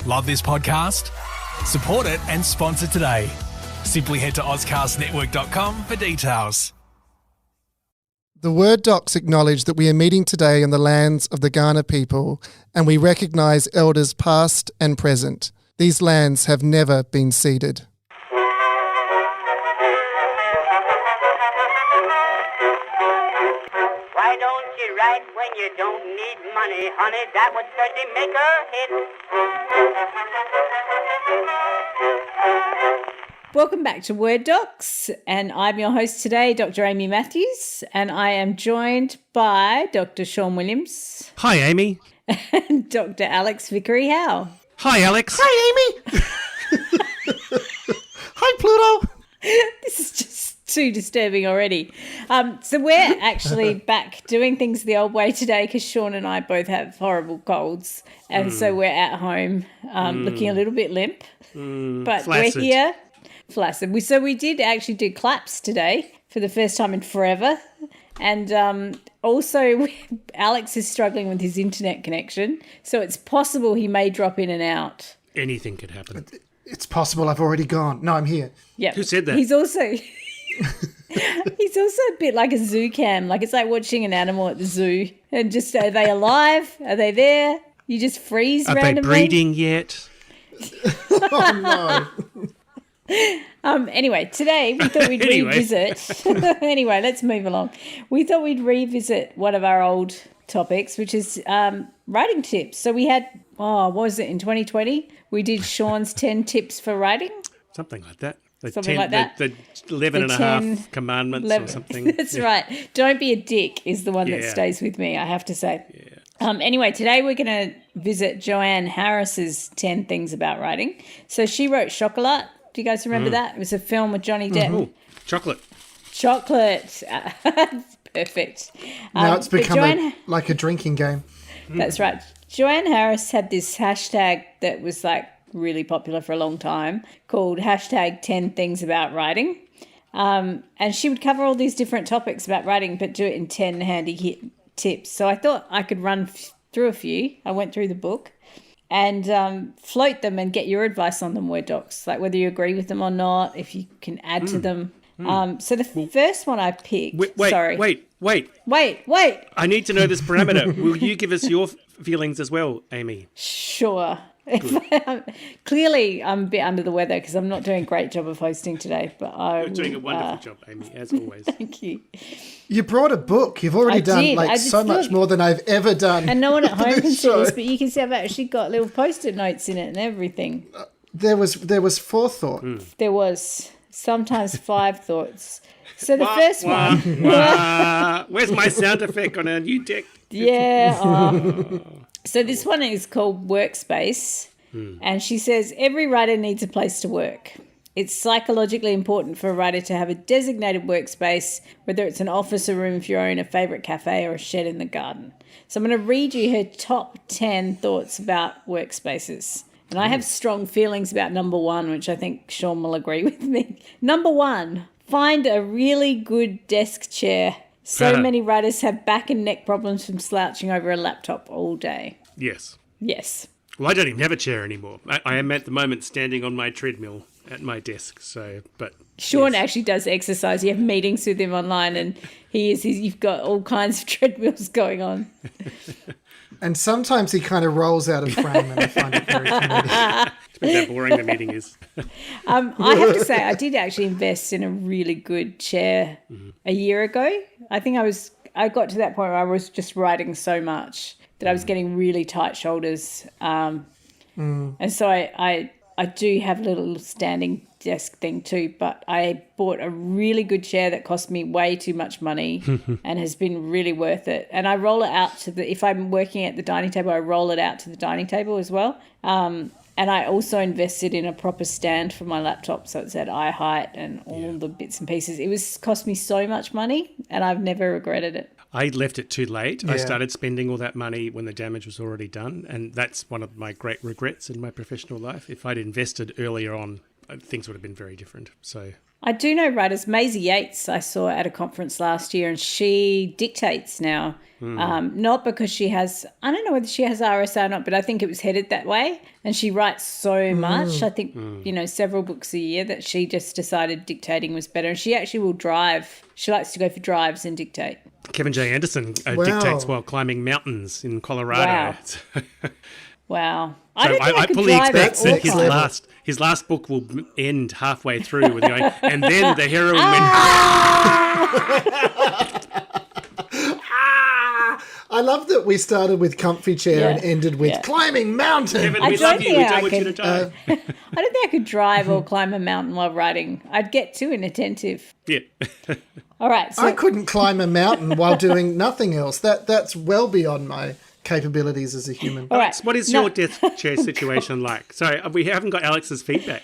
Love this podcast? Support it and sponsor today. Simply head to ozcastnetwork.com for details. The Word docs acknowledge that we are meeting today on the lands of the Kaurna people, and we recognise elders past and present. These lands have never been ceded. Why don't you write when you don't need money, honey? That would certainly make a hit. Welcome back to Word Docs, and I'm your host today, Dr. Amy Matthews, and I am joined by Dr. Sean Williams. Hi, Amy. And Dr. Alex Vickery-Howe. Hi, Alex. Hi, Amy! Hi, Pluto! This is just too disturbing already. So we're actually back doing things the old way today because Sean and I both have horrible colds, and so we're at home looking a little bit limp, but flaccid. we're here. Flaccid. So we did actually do claps today for the first time in forever. And also Alex is struggling with his internet connection. So it's possible he may drop in and out. Anything could happen. It's possible I've already gone. No, I'm here. Yeah. Who said that? He's also a bit like a zoo cam. Like it's like watching an animal at the zoo. And just, are they alive? Are they there? You just freeze Are randomly. they breeding yet? Oh, no. Anyway, today we thought we'd revisit. Anyway, let's move along. We thought we'd revisit one of our old topics, which is writing tips. So we had, what was it, in 2020? We did Sean's 10 tips for writing. Something like that. The Something like that. The 11 and a half commandments or something. That's right. Don't be a dick is the one that stays with me, I have to say. Yeah. Anyway, today we're going to visit Joanne Harris's 10 things about writing. So she wrote Chocolat. Do you guys remember that? It was a film with Johnny Depp. Ooh, chocolate. Perfect. Now it's become like a drinking game. That's right. Joanne Harris had this hashtag that was like really popular for a long time called hashtag 10 things about writing. And she would cover all these different topics about writing, but do it in 10 handy tips. So I thought I could run through a few. I went through the book and float them and get your advice on them, Word docs, like whether you agree with them or not, if you can add to them. So the first one I picked... Wait. I need to know this parameter. Will you give us your feelings as well, Amy? Sure. Clearly, I'm a bit under the weather because I'm not doing a great job of hosting today. But You're doing a wonderful job, Amy, as always. Thank you. You brought a book. You've already done much more than I've ever done. And no one at home can see this, but you can see I've actually got little Post-it notes in it and everything. There was forethought. There was sometimes 5 thoughts. So the first one... Where's my sound effect on our new deck? Yeah. So this one is called Workspace, and she says, every writer needs a place to work. It's psychologically important for a writer to have a designated workspace, whether it's an office, a room if you own a favourite cafe, or a shed in the garden. So I'm going to read you her top 10 thoughts about workspaces. And I have strong feelings about number 1, which I think Sean will agree with me. Number 1, find a really good desk chair. So many writers have back and neck problems from slouching over a laptop all day. Yes. Yes. Well, I don't even have a chair anymore. I am at the moment standing on my treadmill at my desk. But Sean actually does exercise. You have meetings with him online, and you've got all kinds of treadmills going on. And sometimes he kind of rolls out of frame, and I find it very comedic. Depends how boring the meeting is. I have to say, I did actually invest in a really good chair a year ago. I think I got to that point where I was just writing so much that I was getting really tight shoulders. And so I do have a little standing desk thing too, but I bought a really good chair that cost me way too much money and has been really worth it. And I roll it out if I'm working at the dining table, I roll it out to the dining table as well. And I also invested in a proper stand for my laptop, so it's at eye height and all the bits and pieces. It cost me so much money, and I've never regretted it. I left it too late. Yeah. I started spending all that money when the damage was already done, and that's one of my great regrets in my professional life. If I'd invested earlier on things would have been very different. So I do know writers. Maisie Yates I saw at a conference last year, and she dictates now. Not because she has, I don't know whether she has RSA or not, but I think it was headed that way. And she writes so much. I think, several books a year, that she just decided dictating was better. And she actually will drive. She likes to go for drives and dictate. Kevin J. Anderson dictates while climbing mountains in Colorado. Wow. I fully expect that his last book will end halfway through with going, and then the heroine I love that we started with comfy chair and ended with climbing mountain. Kevin, we love you. We don't want you to die. I don't think I could drive or climb a mountain while writing. I'd get too inattentive. Yeah. All right. So I couldn't climb a mountain while doing nothing else. That's well beyond my capabilities as a human. all right. What is your death chair situation like? Sorry, we haven't got Alex's feedback.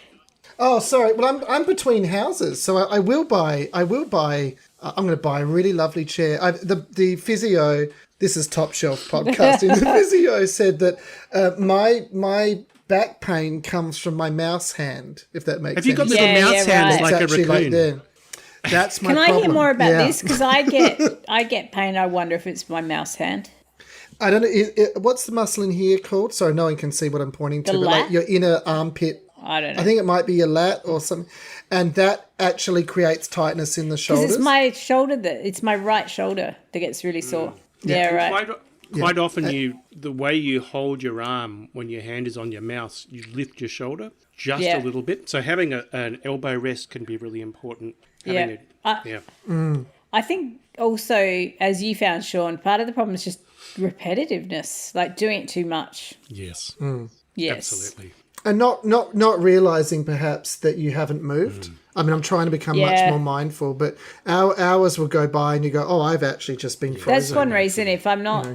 Oh, sorry. Well, I'm between houses, so I will buy. I'm going to buy a really lovely chair. The physio. This is top shelf podcasting. The physio said that my back pain comes from my mouse hand. If that makes sense. Have you got little mouse hands like a raccoon? Like there. That's my Can problem. I hear more about this? Because I get pain. I wonder if it's my mouse hand. I don't know. What's the muscle in here called? Sorry, no one can see what I'm pointing to. The but lat? like your inner armpit. I don't know. I think it might be your lat or something. And that actually creates tightness in the shoulders. Because it's my shoulder it's my right shoulder that gets really sore. Yeah, right. Quite often the way you hold your arm when your hand is on your mouse, you lift your shoulder just a little bit. So having an elbow rest can be really important. I think also, as you found, Sean, part of the problem is just repetitiveness, like doing it too much. Yes. Yes. Absolutely. And not realising perhaps that you haven't moved. I mean, I'm trying to become much more mindful, but hours will go by and you go, oh, I've actually just been frozen. That's one reason. If I'm not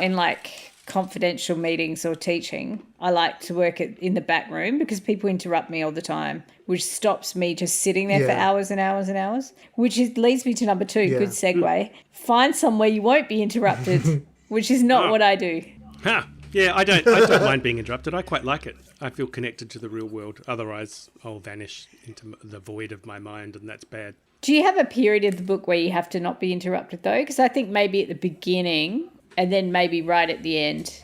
in like confidential meetings or teaching, I like to work in the back room because people interrupt me all the time, which stops me just sitting there for hours and hours and hours, which leads me to number 2, good segue. Find somewhere you won't be interrupted, which is not what I do. Huh. Yeah, I don't mind being interrupted. I quite like it. I feel connected to the real world. Otherwise, I'll vanish into the void of my mind, and that's bad. Do you have a period of the book where you have to not be interrupted, though? Because I think maybe at the beginning and then maybe right at the end,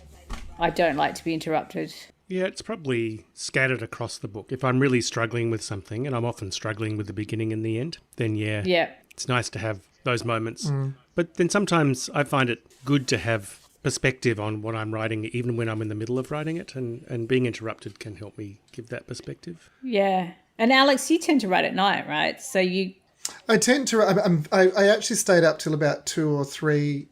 I don't like to be interrupted. Yeah, it's probably scattered across the book. If I'm really struggling with something, and I'm often struggling with the beginning and the end, then it's nice to have those moments. But then sometimes I find it good to have perspective on what I'm writing, even when I'm in the middle of writing it, and being interrupted can help me give that perspective. Yeah. And Alex, you tend to write at night, right? So you... I tend to. I actually stayed up till about 2 or 3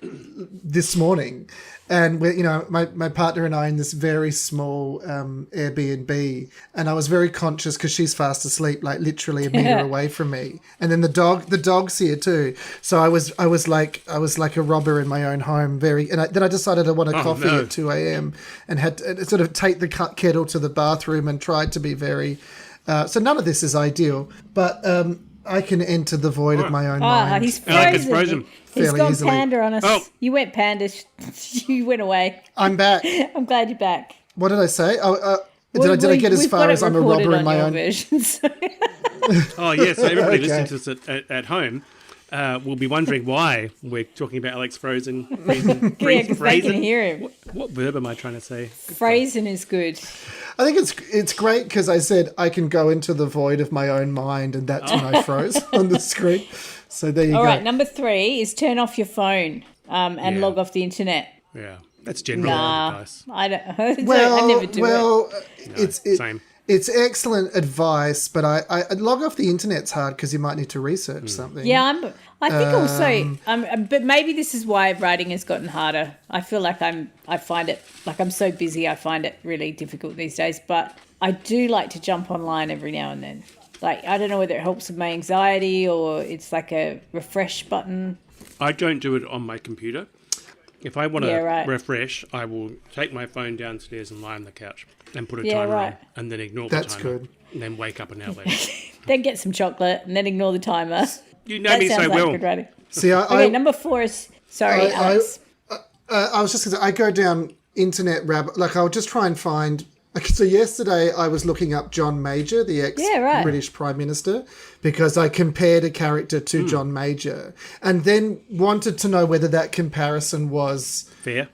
this morning, and my partner and I in this very small Airbnb, and I was very conscious because she's fast asleep, like literally a meter away from me, and then the dog's here too. So I was like a robber in my own home. Then I decided I want a coffee at 2 a.m. and had to sort of take the kettle to the bathroom and tried to be very. So none of this is ideal, but I can enter the void of my own mind. He's frozen. He's gone easily. panda on us. Oh. You went panda. You went away. I'm back. I'm glad you're back. What did I say? Did I get as far as I'm a robber in my own? Versions. Oh, yes. So everybody listening to this at home will be wondering why we're talking about Alex Frozen. Because they can hear him. What verb am I trying to say? Frozen is good. I think it's great because I said I can go into the void of my own mind, and that's when I froze on the screen. So there you go. All right, number 3 is turn off your phone and log off the internet. Yeah, that's general advice. I don't. I never do it. Same. It's excellent advice, but I log off the internet's hard because you might need to research something. Yeah, I think also, but maybe this is why writing has gotten harder. I feel like I find it, like I'm so busy, I find it really difficult these days. But I do like to jump online every now and then. Like, I don't know whether it helps with my anxiety or it's like a refresh button. I don't do it on my computer. If I want to refresh, I will take my phone downstairs and lie on the couch and put a timer on and then ignore the timer. That's good. And then wake up an hour later. Then get some chocolate and then ignore the timer. You know me so well. Good writing. See, okay, number 4 is... Sorry, Alex. I was just going to say, I go down internet rabbit... Like, I'll just try and find Okay, so yesterday I was looking up John Major, the ex-British Prime Minister, because I compared a character to John Major and then wanted to know whether that comparison was fair.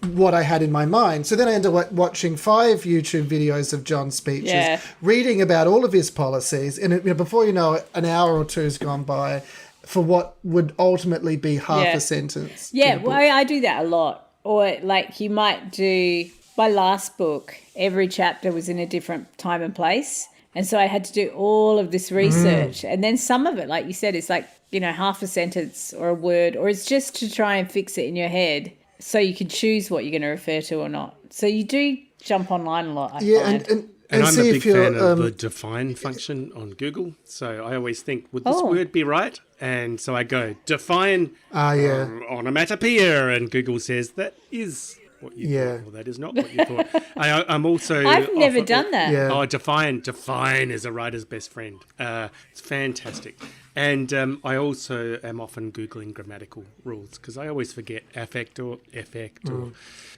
What I had in my mind. So then I ended up watching 5 YouTube videos of John's speeches, reading about all of his policies, and before you know it, an hour or two's gone by for what would ultimately be half a sentence. Yeah, well, I do that a lot. Or like you might do, my last book, every chapter was in a different time and place. And so I had to do all of this research. And then some of it, like you said, it's like, half a sentence or a word, or it's just to try and fix it in your head so you can choose what you're going to refer to or not. So you do jump online a lot, I find. And I'm a big fan of the define function on Google. So I always think, would this word be right? And so I go, define onomatopoeia. And Google says, that is what you thought. Well, that is not what you thought. I'm also... I've never done that. Yeah. Oh, define is a writer's best friend. It's fantastic. And I also am often Googling grammatical rules because I always forget affect or effect or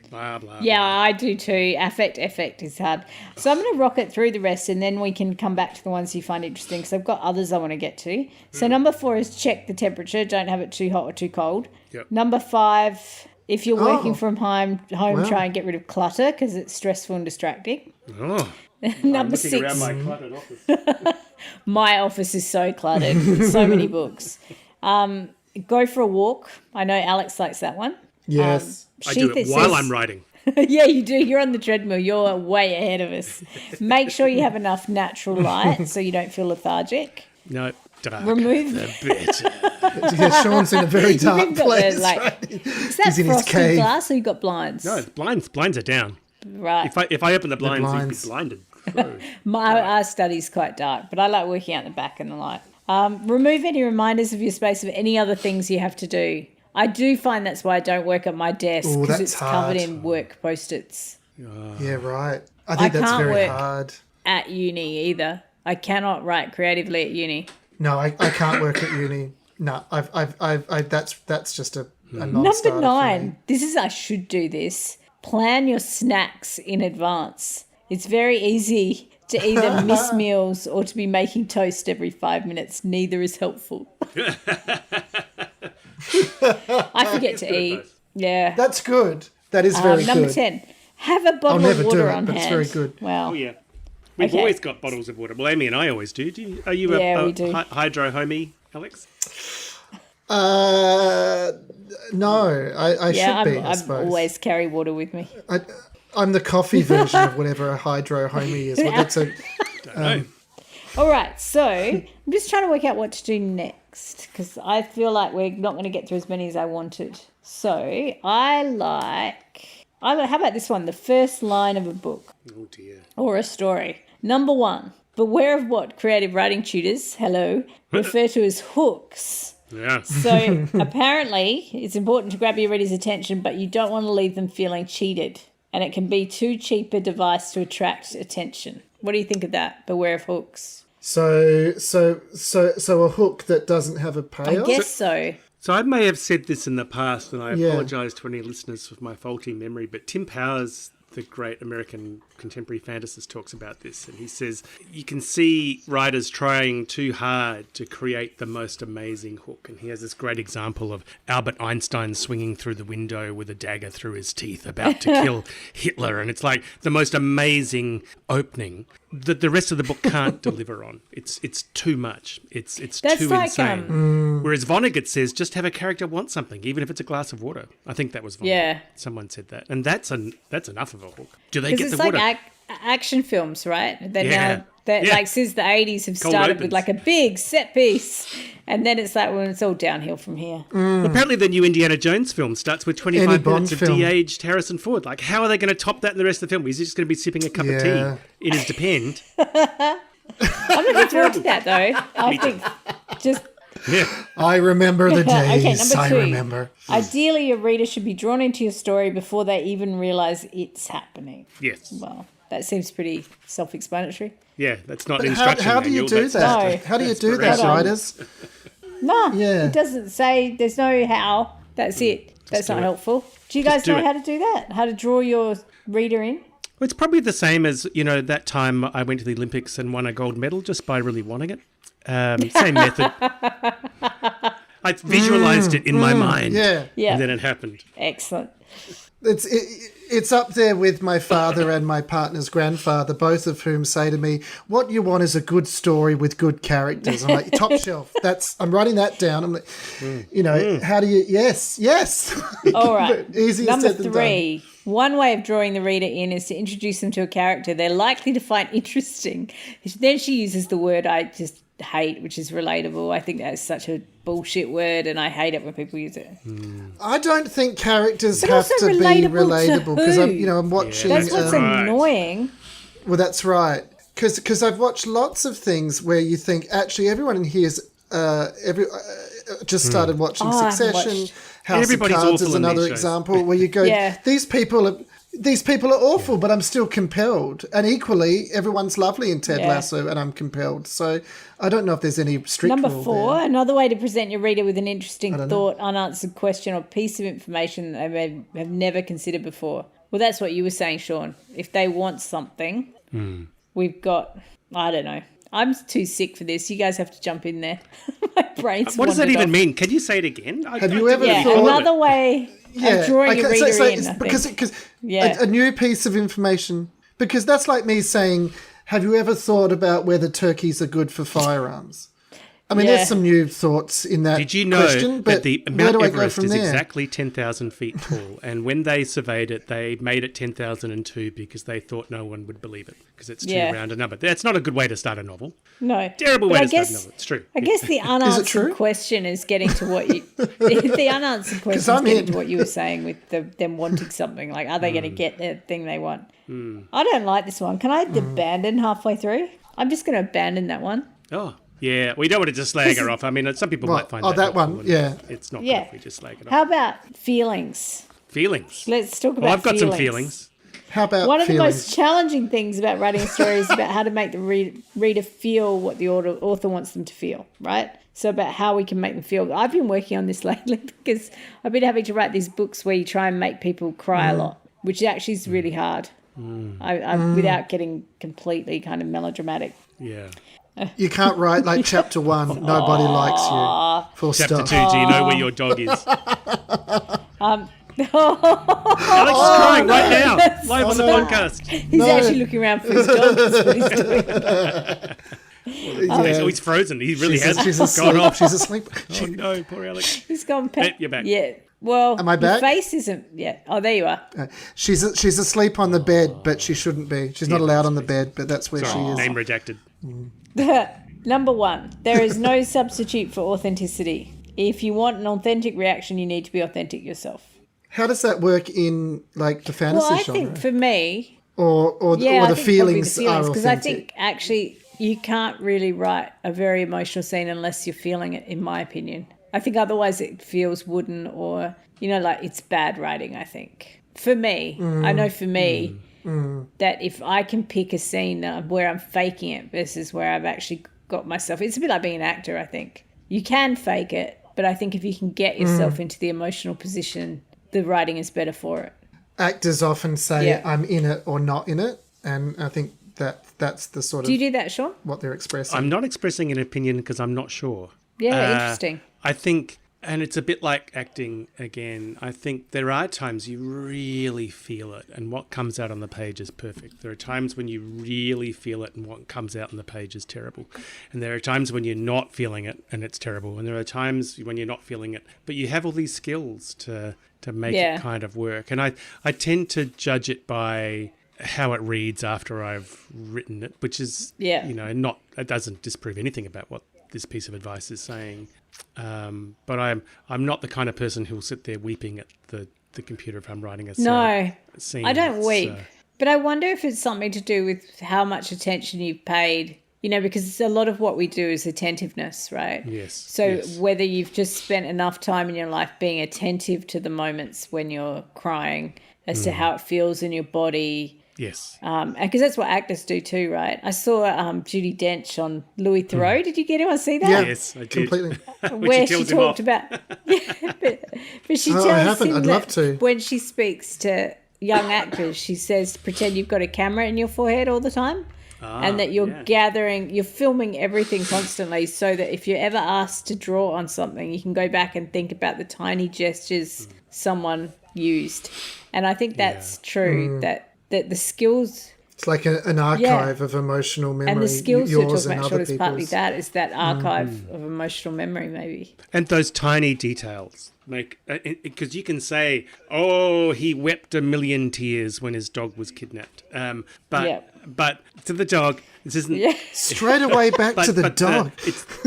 blah, blah, Yeah, blah. I do too. Effect is hard. So I'm going to rocket through the rest and then we can come back to the ones you find interesting because I've got others I want to get to. So number 4 is check the temperature. Don't have it too hot or too cold. Yep. Number 5, if you're working from home, try and get rid of clutter because it's stressful and distracting. Oh, Number I'm looking 6. around my cluttered office. My office is so cluttered. So many books. Go for a walk. I know Alex likes that one. Yes. I do it while I'm writing. Yeah, you do. You're on the treadmill. You're way ahead of us. Make sure you have enough natural light so you don't feel lethargic. No, dark. Remove the better. Yeah, Sean's in a very dark You've got place. right? Is that He's in his frosted cave. glass or you got blinds? No, blinds are down. Right. If I open the blinds, you'd be blinds. blinded. Our study's quite dark, but I like working out the back and the light. Remove any reminders of your space of any other things you have to do. I do find that's why I don't work at my desk because that's it's hard. covered in work Post-its. Yeah, right. I think that's can't very work hard. At uni either. I cannot write creatively at uni. No, I can't work at uni. No, that's just a non-starter Number for 9. me. This is, I should do this. Plan your snacks in advance. It's very easy to either miss meals or to be making toast every 5 minutes. Neither is helpful. I forget to eat. Yeah. That's good. That is very Number good. 10. Have a bottle never of do water it, on but it's hand. very good. Wow. Oh, yeah. We've Okay. always got bottles of water. Well, Amy and I always do. Are you Yeah, a we do. hydro homie, Alex? No, I should be, I I suppose. always carry water with me. I'm the coffee version of whatever a hydro homie is. Well, that's a, Don't know. All right, so I'm just trying to work out what to do next because I feel like we're not going to get through as many as I wanted. So I like, how about this one? The first line of a book Oh, dear. or a story. Number 1, beware of what creative writing tutors, refer to as hooks. Yeah. So apparently it's important to grab your reader's attention, but you don't want to leave them feeling cheated. And it can be too cheap a device to attract attention. What do you think of that? Beware of hooks. so a hook that doesn't have a payoff. I guess so. So I may have said this in the past, and I Yeah. apologise to any listeners for my faulty memory, but Tim Powers, the great American contemporary fantasist, talks about this, and he says you can see writers trying too hard to create the most amazing hook, and he has this great example of Albert Einstein swinging through the window with a dagger through his teeth about to kill Hitler, and it's like the most amazing opening that the rest of the book can't deliver on. It's too much. It's That's too like, insane. Whereas Vonnegut says just have a character want something, even if it's a glass of water. I think that was Vonnegut. Yeah. Someone said that, and that's enough of a hook. Do they Because get it's the like water? action films, right? They're Yeah. now, that Yeah. like since the 80s have Cold started opens. with like a big set piece. And then it's like, well, it's all downhill from here. Apparently, the new Indiana Jones film starts with 25 Any Bond minutes of film. de-aged Harrison Ford. Like, how are they going to top that in the rest of the film? Is he just going to be sipping a cup of Yeah. tea in his Depend? I'm looking forward to that, though. I think just Yeah. I remember the Okay, days. number I 2. remember. Ideally, your reader should be drawn into your story before they even realise it's happening. Yes. Well, that seems pretty self-explanatory. Yeah do an How, instruction how do you manual. do that? No. How do you do that, That's writers? No, Yeah. it doesn't say, there's no how. That's it. That's not do it. helpful. Do you guys do know it. how to do that? How to draw your reader in? It's probably the same as, that time I went to the Olympics and won a gold medal just by really wanting it. Same method. I visualized it in my mind. Yeah. And then it happened. Excellent. It's up there with my father and my partner's grandfather, both of whom say to me, what you want is a good story with good characters. I'm like, top shelf. I'm writing that down. I'm like, how do you, yes. All right. Easier Number said than 3, one way of drawing the reader in is to introduce them to a character they're likely to find interesting. Then she uses the word I just hate, which is relatable. I think that's such a bullshit word, and I hate it when people use it. I don't think characters But have also to be relatable because I'm watching. That's what's annoying. Well, that's right. Because I've watched lots of things where you think actually everyone in here's just started watching Succession. House Everybody's of Cards awful is in another these shows. example where you go, these people are awful, but I'm still compelled. And equally, everyone's lovely in Ted Lasso, and I'm compelled. So I don't know if there's any strict Number rule 4, there. another way to present your reader with an interesting thought, unanswered question, or piece of information they may have never considered before. Well, that's what you were saying, Sean. If they want something, we've got, I don't know. I'm too sick for this. You guys have to jump in there. My brain's What does that wandered even off. mean? Can you say it again? Have you ever Yeah, thought... another way of drawing your reader in, I think. Because a new piece of information, because that's like me saying, have you ever thought about whether turkeys are good for firearms? I mean, there's some new thoughts in that Did you know question, but that the where Mount do I go Everest from is there? exactly 10,000 feet tall? And when they surveyed it, they made it 10,002 because they thought no one would believe it because it's too round a number. That's not a good way to start a novel. No. Terrible But way I to start guess- a novel. It's true. I guess the true? unanswered question is getting to what you... the unanswered question is I'm getting in. to what you were saying with them wanting something. Like, are they going to get the thing they want? I don't like this one. Can I abandon halfway through? I'm just going to abandon that one. Oh, yeah. We don't want to just slag her off. I mean, some people might find that that one, helpful, and yeah. It's not good Yeah. if we just slag it off. How about feelings? Feelings. Let's talk about Well, I've got feelings. some feelings. How about One of the feelings? most challenging things about writing a story is about how to make the reader feel what the author wants them to feel, right? So about how we can make them feel. I've been working on this lately because I've been having to write these books where you try and make people cry a lot, which actually is really hard. Without getting completely kind of melodramatic. Yeah. You can't write like chapter 1, nobody likes you. Full Chapter stop. 2, do you know where your dog is? Alex is crying right now, live on the podcast. He's actually looking around for his dog. That's what he's doing. He's frozen. He really She's has asleep. gone off. She's asleep. Oh no, poor Alex. He's gone pet. You're back. Yeah. Well, Am I back? Your face isn't yet. Oh, there you are. She's asleep on the bed, but she shouldn't be. She's not allowed on the bed, but that's where she is. Name redacted. Number 1, there is no substitute for authenticity. If you want an authentic reaction, you need to be authentic yourself. How does that work in like the fantasy Well, I genre? think for me, or I the think feelings probably are because authentic? I think actually you can't really write a very emotional scene unless you're feeling it, in my opinion. I think otherwise it feels wooden or, like it's bad writing, I think. For me, I know for me that if I can pick a scene where I'm faking it versus where I've actually got myself, it's a bit like being an actor, I think. You can fake it, but I think if you can get yourself into the emotional position, the writing is better for it. Actors often say, Yeah. I'm in it or not in it, and I think that's the sort Do you of do that, Sean? what they're expressing. I'm not expressing an opinion because I'm not sure. Yeah, interesting. I think, and it's a bit like acting again, I think there are times you really feel it and what comes out on the page is perfect. There are times when you really feel it and what comes out on the page is terrible. And there are times when you're not feeling it and it's terrible. And there are times when you're not feeling it, but you have all these skills to make it kind of work. And I tend to judge it by how it reads after I've written it, which is, not, it doesn't disprove anything about what this piece of advice is saying. But I'm not the kind of person who'll sit there weeping at the computer if I'm writing a scene. I don't weep. But I wonder if it's something to do with how much attention you've paid, because a lot of what we do is attentiveness, right? Yes. So whether you've just spent enough time in your life being attentive to the moments when you're crying as to how it feels in your body. Yes. Because that's what actors do too, right? I saw Judi Dench on Louis Theroux. Did you get anyone see that? Yeah, Yes, I did. completely. Where she tells him talked off. about, but she Oh, tells I haven't. him I'd that love to. when she speaks to young actors. She says pretend you've got a camera in your forehead all the time. And that you're you're filming everything constantly so that if you're ever asked to draw on something, you can go back and think about the tiny gestures someone used. And I think that's true, that the skills... It's like an archive of emotional memory. And the skills you're talking about, other is partly that, is that archive of emotional memory, maybe. And those tiny details make... Because you can say, oh, he wept a million tears when his dog was kidnapped. But to the dog, this isn't... Straight away back to the dog.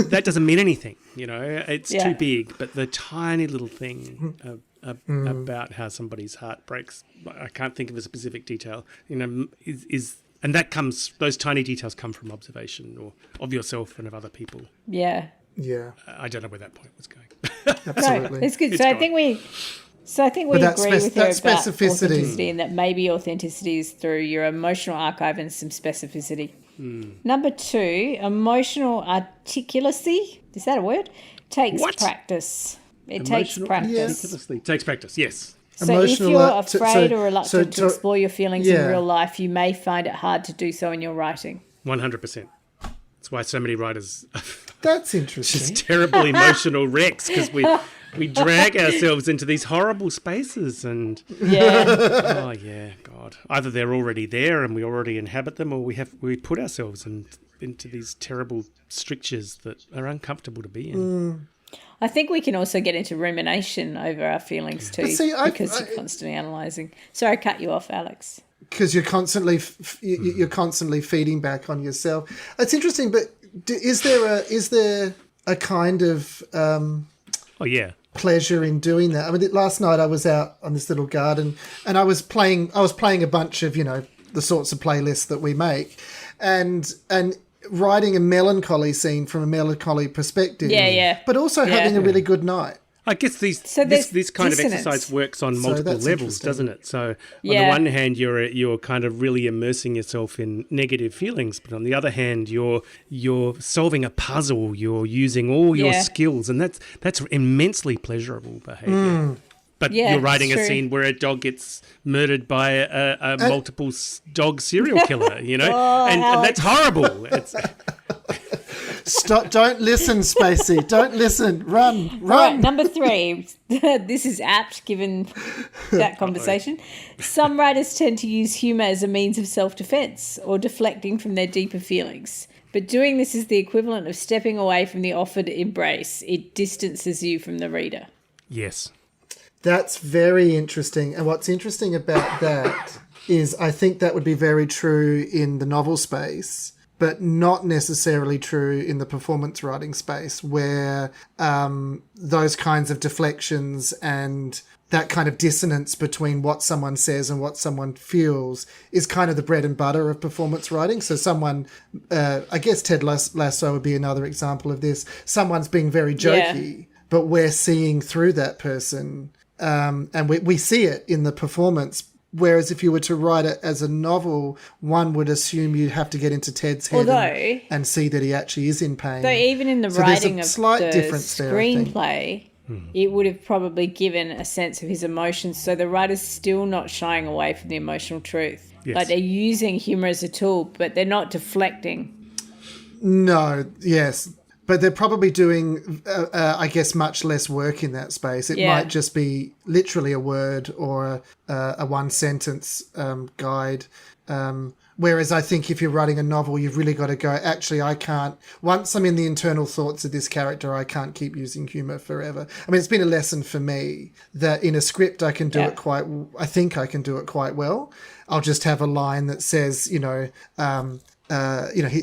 That doesn't mean anything, you know. It's too big. But the tiny little thing about how somebody's heart breaks, I can't think of a specific detail, you know, and that comes... Those tiny details come from observation or of yourself and of other people. Yeah. Yeah. I don't know where that point was going. Absolutely. No, it's good. I think we agree with her about authenticity, and that maybe authenticity is through your emotional archive and some specificity. Number 2, emotional articulacy. Is that a word? Takes practice. It takes practice. Yes. Takes practice, yes. So if you're afraid or reluctant to explore your feelings in real life, you may find it hard to do so in your writing. 100%. That's why so many writers... That's interesting. Just terrible emotional wrecks because we drag ourselves into these horrible spaces and God, either they're already there and we already inhabit them, or we put ourselves into these terrible strictures that are uncomfortable to be in. I think we can also get into rumination over our feelings too, because you're constantly analysing. Sorry, I cut you off, Alex. Because you're constantly feeding back on yourself. It's interesting, but is there a kind of pleasure in doing that? I mean, last night I was out on this little garden and I was playing a bunch of, you know, the sorts of playlists that we make, and writing a melancholy scene from a melancholy perspective. But also having a really good night. I guess this kind of exercise works on multiple levels, doesn't it? So on the one hand, you're kind of really immersing yourself in negative feelings, but on the other hand, you're solving a puzzle. You're using all your skills, and that's immensely pleasurable behaviour. But you're writing a scene where a dog gets murdered by a multiple dog serial killer, you know, and that's horrible. Stop! Don't listen, Spacey. Don't listen. Run. Right, number 3. This is apt given that conversation. Some writers tend to use humour as a means of self-defence or deflecting from their deeper feelings. But doing this is the equivalent of stepping away from the offered embrace. It distances you from the reader. Yes. That's very interesting. And what's interesting about that is I think that would be very true in the novel space, but not necessarily true in the performance writing space, where those kinds of deflections and that kind of dissonance between what someone says and what someone feels is kind of the bread and butter of performance writing. So someone, I guess Ted Lasso would be another example of this. Someone's being very jokey, but we're seeing through that person, and we see it in the performance. Whereas if you were to write it as a novel, one would assume you'd have to get into Ted's head and see that he actually is in pain. Though even in the writing of the screenplay, it would have probably given a sense of his emotions. So the writer's still not shying away from the emotional truth. Yes. Like they're using humour as a tool, but they're not deflecting. No, yes. But they're probably doing, I guess, much less work in that space. It might just be literally a word or a one-sentence guide. Whereas I think if you're writing a novel, you've really got to go, actually, I can't, once I'm in the internal thoughts of this character, I can't keep using humour forever. I mean, it's been a lesson for me that in a script I can do it I think I can do it quite well. I'll just have a line that says,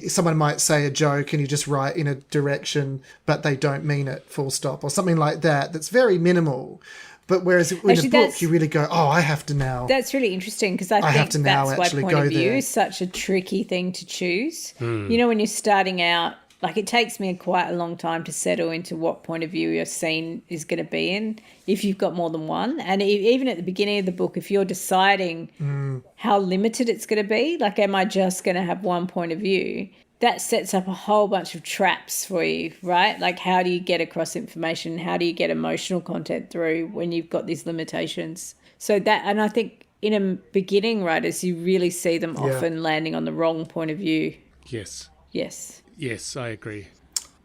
someone might say a joke and you just write in a direction, but they don't mean it, full stop, or something like that. That's very minimal. But whereas in a book, you really go, I have to now. That's really interesting because I think that's why point of view is such a tricky thing to choose. You know, when you're starting out, like it takes me quite a long time to settle into what point of view your scene is going to be in if you've got more than one. And even at the beginning of the book, if you're deciding how limited it's going to be, like am I just going to have one point of view, that sets up a whole bunch of traps for you, right? Like how do you get across information? How do you get emotional content through when you've got these limitations? So that, and I think in a beginning writers, you really see them often landing on the wrong point of view. Yes. Yes, I agree.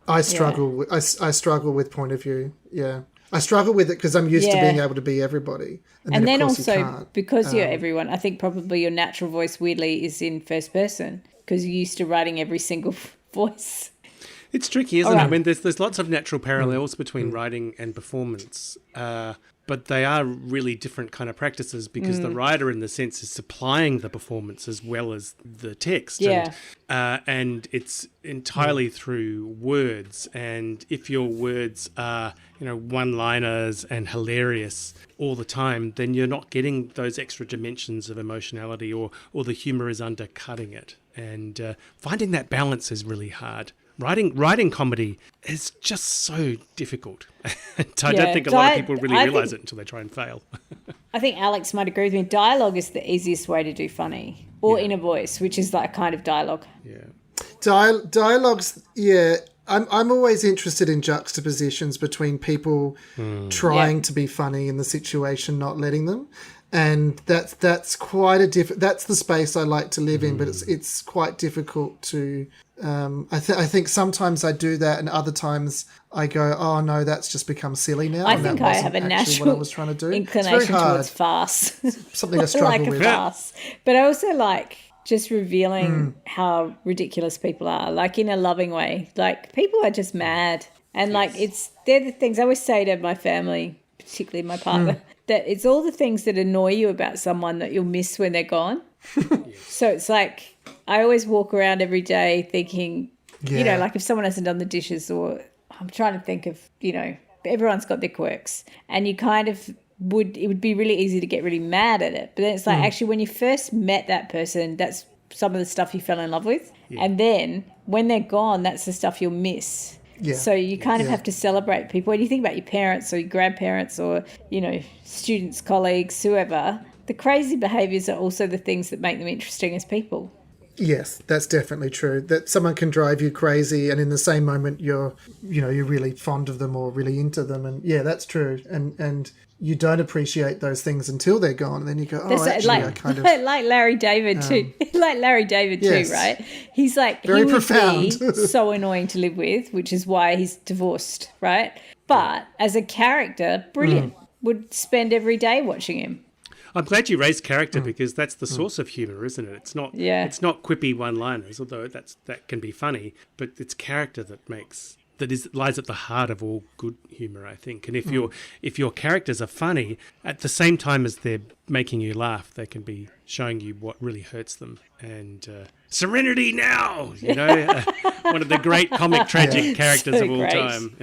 I struggle. I struggle with point of view. Yeah, I struggle with it because I'm used to being able to be everybody, and then of course also you can't. because you're everyone. I think probably your natural voice weirdly is in first person because you're used to writing every single voice. It's tricky, isn't it? I mean, there's lots of natural parallels between writing and performance, but they are really different kind of practices because the writer, in the sense, is supplying the performance as well as the text. Yeah. And it's entirely through words. And if your words are, one-liners and hilarious all the time, then you're not getting those extra dimensions of emotionality, or the humour is undercutting it. And finding that balance is really hard. Writing comedy is just so difficult. I don't think a lot of people really realise it until they try and fail. I think Alex might agree with me. Dialogue is the easiest way to do funny, or in a voice, which is that kind of dialogue. Yeah. Dialogues, yeah. I'm always interested in juxtapositions between people trying to be funny in the situation, not letting them. And that's quite a that's the space I like to live in, but it's quite difficult to. I think sometimes I do that, and other times I go, "Oh no, that's just become silly now." I think I have a natural what I was trying to do. inclination towards farce. Something I struggle with. Farce, but I also like just revealing how ridiculous people are, like in a loving way. Like people are just mad, and like they're the things I always say to my family, particularly my partner. That it's all the things that annoy you about someone that you'll miss when they're gone. So it's like I always walk around every day thinking, like if someone hasn't done the dishes, or I'm trying to think of, everyone's got their quirks, and you kind of it would be really easy to get really mad at it. But then it's like actually when you first met that person, that's some of the stuff you fell in love with. Yeah. And then when they're gone, that's the stuff you'll miss. Yeah. So you kind of have to celebrate people. When you think about your parents or your grandparents or, students, colleagues, whoever, the crazy behaviours are also the things that make them interesting as people. Yes, that's definitely true. That someone can drive you crazy and in the same moment you're really fond of them or really into them. And yeah, that's true. And you don't appreciate those things until they're gone. And then you go, I kind of... like Larry David too. Like Larry David too, right? He's like... Very profound. Be so annoying to live with, which is why he's divorced, right? But as a character, brilliant. Would spend every day watching him. I'm glad you raised character because that's the source of humour, isn't it? It's not quippy one-liners, although that can be funny, but it's character that lies at the heart of all good humour, I think. And if your characters are funny, at the same time as they're making you laugh, they can be showing you what really hurts them. And Serenity Now, one of the great comic tragic characters of all time.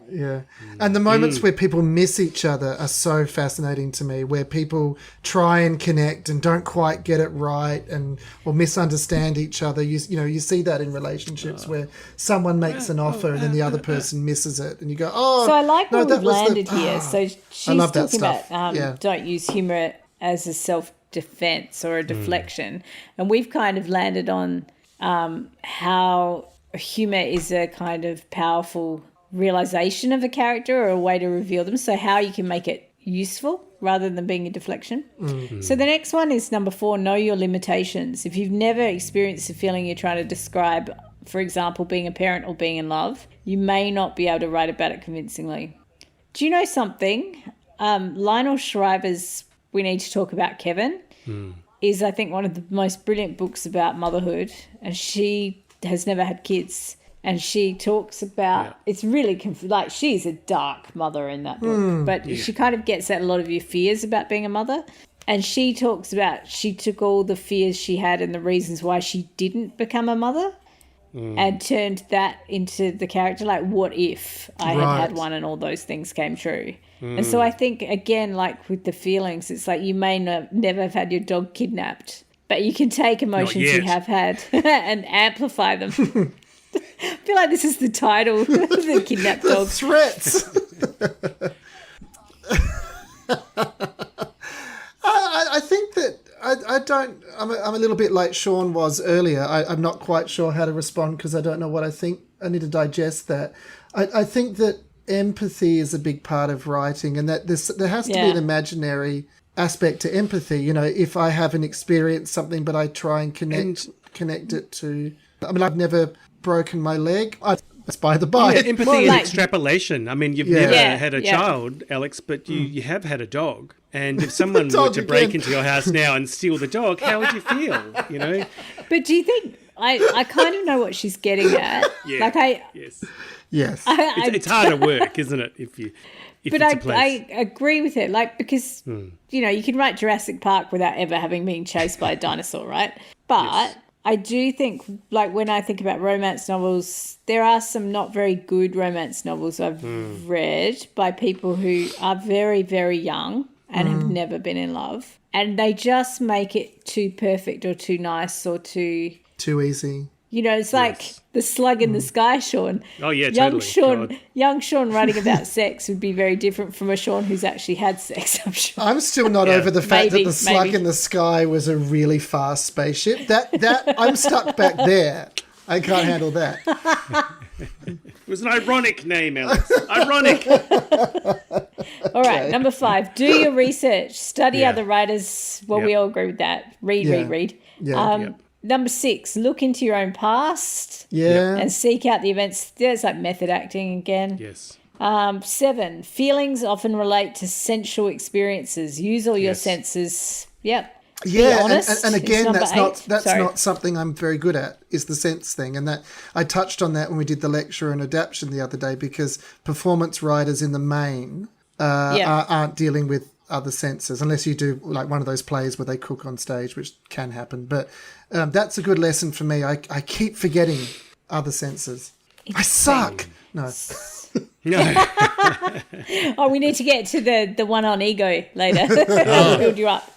Yeah. And the moments where people miss each other are so fascinating to me, where people try and connect and don't quite get it right or misunderstand each other. You see that in relationships where someone makes an offer and then the other person misses it and you go, so I like where we've landed here. So she's talking about don't use humour as a self-defense or a deflection. And we've kind of landed on how humour is a kind of powerful realization of a character or a way to reveal them, so how you can make it useful rather than being a deflection. So the next one is number 4, know your limitations. If you've never experienced the feeling you're trying to describe, for example, being a parent or being in love, you may not be able to write about it convincingly. Do you know something? Lionel Shriver's We Need to Talk About Kevin is, I think, one of the most brilliant books about motherhood, and she has never had kids. And she talks about, it's really, she's a dark mother in that book, but she kind of gets at a lot of your fears about being a mother. And she talks about, she took all the fears she had and the reasons why she didn't become a mother and turned that into the character, like, what if I had one and all those things came true? And so I think, again, like with the feelings, it's like you may never have had your dog kidnapped, but you can take emotions you have had and amplify them. I feel like this is the title, the kidnapped dog. Threats. I think that I don't. I'm a little bit like Sean was earlier. I'm not quite sure how to respond because I don't know what I think. I need to digest that. I think that empathy is a big part of writing, and that there has to be an imaginary aspect to empathy. You know, if I haven't experienced something, but I try and connect it to. I mean, I've never broken my leg. That's by the by. Yeah, empathy and extrapolation. I mean, you've never had a child, Alex, but you have had a dog. And if someone were to break into your house now and steal the dog, how would you feel? You know. But do you think I kind of know what she's getting at? Yeah. Like Yes. It's harder work, isn't it? But I agree with it, like, because, you know, you can write Jurassic Park without ever having been chased by a dinosaur, right? But I do think, like, when I think about romance novels, there are some not very good romance novels I've read by people who are very, very young and have never been in love. And they just make it too perfect or too nice or too easy. You know, it's like the slug in the sky, Sean. Oh, yeah, totally. Young Sean writing about sex would be very different from a Sean who's actually had sex, I'm sure. I'm still not over the fact that the slug in the sky was a really fast spaceship. That I'm stuck back there. I can't handle that. It was an ironic name, Alex. Ironic. All right, number 5. Do your research. Study other writers. Well, we all agree with that. Read. Yeah. Number 6, look into your own past. Yeah. And seek out the events. There's like method acting again. Yes. 7, feelings often relate to sensual experiences. Use all your senses. Yep. Yeah, honest, and again, that's Sorry. not something I'm very good at, is the sense thing. And that I touched on that when we did the lecture on adaptation the other day, because performance writers in the main aren't dealing with other senses, unless you do like one of those plays where they cook on stage, which can happen. But that's a good lesson for me. I keep forgetting other senses. I suck. No. Oh, we need to get to the one on ego later. That'll build you up.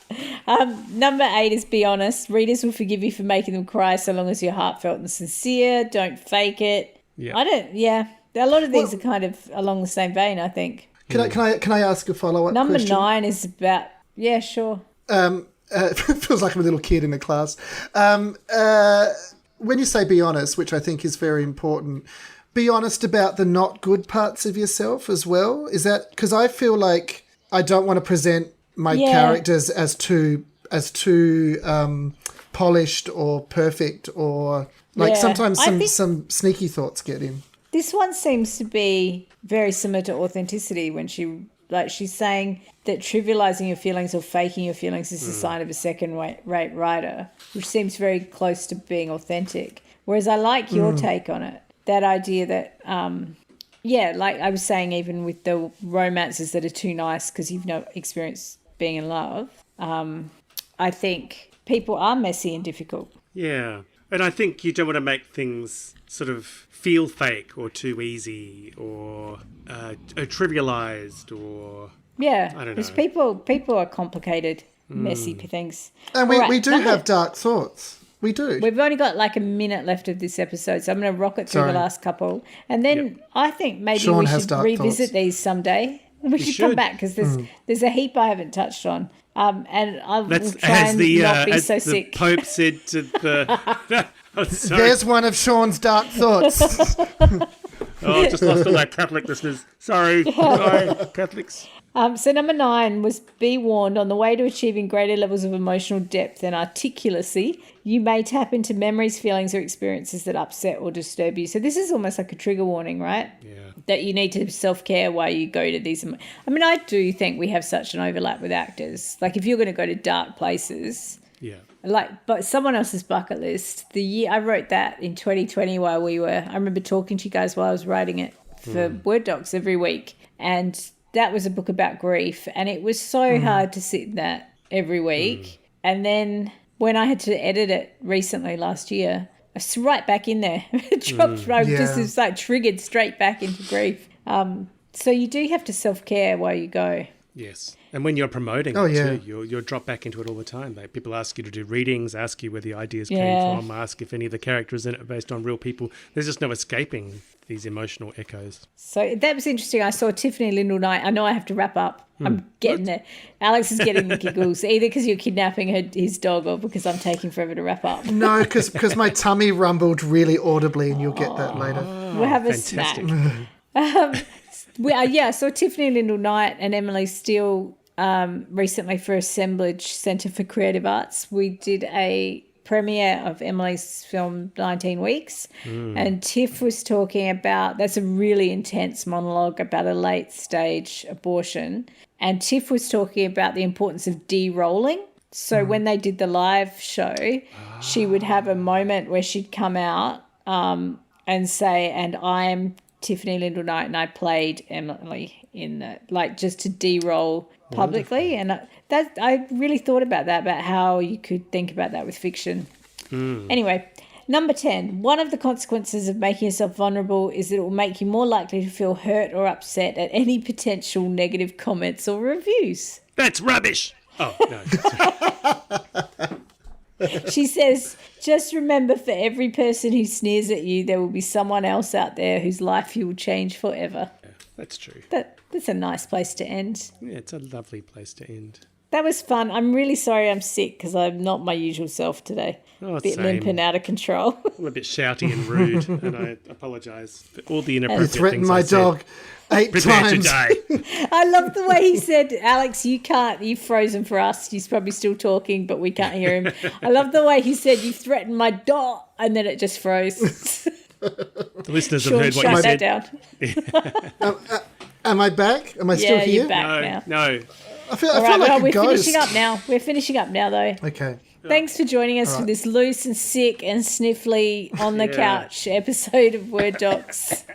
Number 8 is be honest. Readers will forgive you for making them cry so long as you're heartfelt and sincere. Don't fake it. Yeah. A lot of these are kind of along the same vein, I think. Can I ask a follow-up Number question? 9 is about, sure. It feels like I'm a little kid in a class. When you say be honest, which I think is very important, be honest about the not good parts of yourself as well. Is that because I feel like I don't want to present my characters as too polished or perfect, or like sometimes some sneaky thoughts get in. This one seems to be very similar to authenticity when she's saying that trivializing your feelings or faking your feelings is a sign of a second-rate writer, which seems very close to being authentic. Whereas I like your take on it, that idea that, like I was saying, even with the romances that are too nice because you've no experience being in love, I think people are messy and difficult. Yeah. And I think you don't want to make things sort of feel fake or too easy or trivialized or... Yeah, I don't know. Because people are complicated, messy things. And we do have dark thoughts. We do. We've only got like a minute left of this episode, so I'm going to rock it through the last couple. And then I think maybe Sean we should revisit these someday. We should come back because there's a heap I haven't touched on. And I'll try and not be so sick. The Pope said to the... There's one of Sean's dark thoughts. I just lost all our Catholic listeners. Sorry, Catholics. So number 9 was be warned, on the way to achieving greater levels of emotional depth and articulacy, you may tap into memories, feelings, or experiences that upset or disturb you. So this is almost like a trigger warning, right? Yeah. That you need to self-care while you go to these. I mean, I do think we have such an overlap with actors. Like if you're going to go to dark places... Yeah. But someone else's bucket list. The year I wrote that in 2020 while I remember talking to you guys while I was writing it for Word Docs every week. And that was a book about grief. And it was so hard to sit in that every week. And then when I had to edit it recently last year, I was right back in there. It dropped just was like triggered straight back into grief. So you do have to self-care while you go. Yes. And when you're promoting too, you'll drop back into it all the time. Like people ask you to do readings, ask you where the ideas came from, ask if any of the characters in it are based on real people. There's just no escaping these emotional echoes. So that was interesting. I saw Tiffany Lindell Knight. I know I have to wrap up. I'm getting there. Alex is getting the giggles, either because you're kidnapping his dog or because I'm taking forever to wrap up. No, because my tummy rumbled really audibly, and you'll get that later. We'll have a snack. I saw Tiffany Lyndall Knight and Emily Steele recently for Assemblage Centre for Creative Arts. We did a premiere of Emily's film 19 Weeks, and Tiff was talking about, that's a really intense monologue about a late stage abortion, and Tiff was talking about the importance of de-rolling. So when they did the live show, she would have a moment where she'd come out and say, and I am Tiffany Lyndall Knight and I played Emily in that, like, just to de-roll publicly. And that I really thought about that, about how you could think about that with fiction. Anyway, number 10, one of the consequences of making yourself vulnerable is that it will make you more likely to feel hurt or upset at any potential negative comments or reviews. That's rubbish. Oh, no. She says, just remember, for every person who sneers at you, there will be someone else out there whose life you will change forever. Yeah, that's true. That's a nice place to end. Yeah, it's a lovely place to end. That was fun. I'm really sorry I'm sick because I'm not my usual self today. Oh, a bit same. limp and out of control. I'm a bit shouty and rude, and I apologise for all the inappropriate You threatened things my I said. dog 8 Prepare times. to die. I love the way he said, Alex, you've frozen for us. He's probably still talking, but we can't hear him. I love the way he said, you threatened my dog, and then it just froze. The listeners Sean, have heard what you shut that said. down. Am I back? Am I still here? You're back now. No. I feel All right, like a we're ghost. finishing up now. We're finishing up now, though. Okay. Thanks for joining us for this loose and sick and sniffly on the couch episode of Word Docs.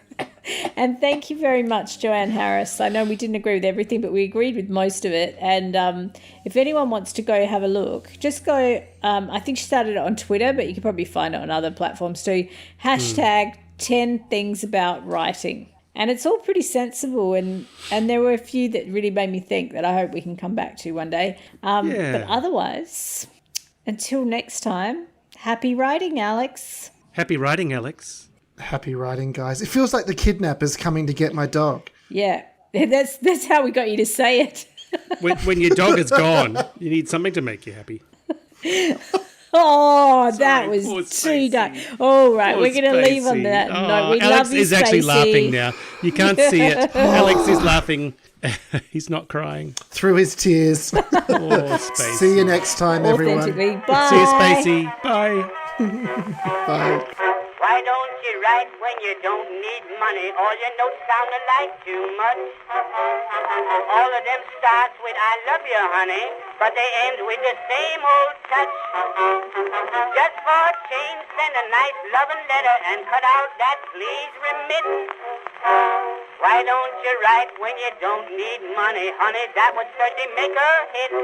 And thank you very much, Joanne Harris. I know we didn't agree with everything, but we agreed with most of it. And if anyone wants to go have a look, just go, I think she started it on Twitter, but you can probably find it on other platforms too. Hashtag 10 things about writing. And it's all pretty sensible, and there were a few that really made me think that I hope we can come back to one day. But otherwise, until next time, happy writing, Alex. Happy writing, Alex. Happy writing, guys. It feels like the kidnapper's coming to get my dog. Yeah, that's how we got you to say it. When your dog is gone, you need something to make you happy. Oh, Sorry, that was poor too Spacey. dark. All right, Poor we're going to leave on Spacey. that Oh, note. We Alex love you, is actually Spacey. laughing now. You can't see it. Alex is laughing. He's not crying. Through his tears. Poor Spacey. See you next time, everyone. Authentically. Bye. See you, Spacey. Bye. Bye. Why don't you write when you don't need money? All your notes sound alike too much. All of them starts with I love you, honey, but they end with the same old touch. Just for a change, send a nice loving letter and cut out that please remit. Why don't you write when you don't need money, honey? That would certainly make a hit.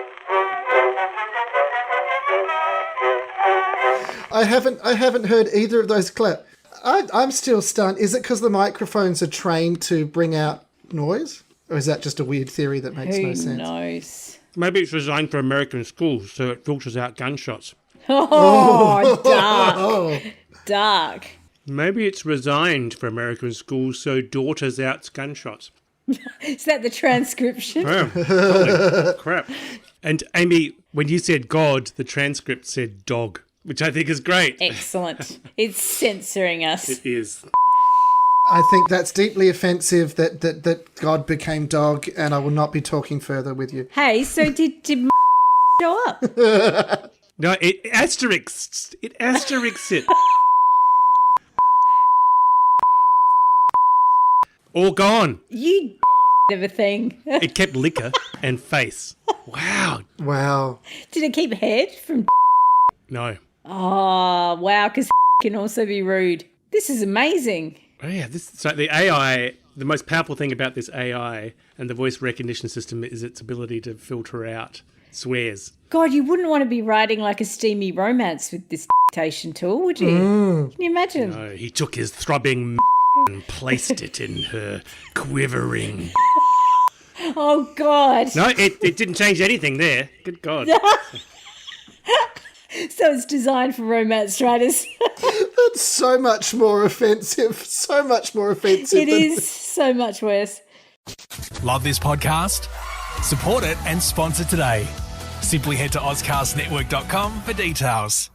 I haven't heard either of those clap. I'm still stunned. Is it because the microphones are trained to bring out noise? Or is that just a weird theory that makes no Who sense? knows? Maybe it's designed for American schools, so it filters out gunshots. Oh, dark. Dark. Maybe it's resigned for American schools, so daughters out gunshots. Is that the transcription? Oh, holy crap. And Amy, when you said God, the transcript said dog, which I think is great. Excellent. It's censoring us. It is. I think that's deeply offensive that God became dog, and I will not be talking further with you. Hey, so did show up? No, it asterisks it. All gone. You of a thing. It kept liquor and face. Wow. Wow. Did it keep head from? No. Oh, wow, because can also be rude. This is amazing. Oh, yeah. So the AI, the most powerful thing about this AI and the voice recognition system is its ability to filter out swears. God, you wouldn't want to be writing like a steamy romance with this dictation tool, would you? Can you imagine? No, he took his throbbing and placed it in her quivering. Oh, God. No, it didn't change anything there. Good God. So it's designed for romance writers. That's so much more offensive. So much more offensive. It is so much worse. Love this podcast? Support it and sponsor today. Simply head to ozcastnetwork.com for details.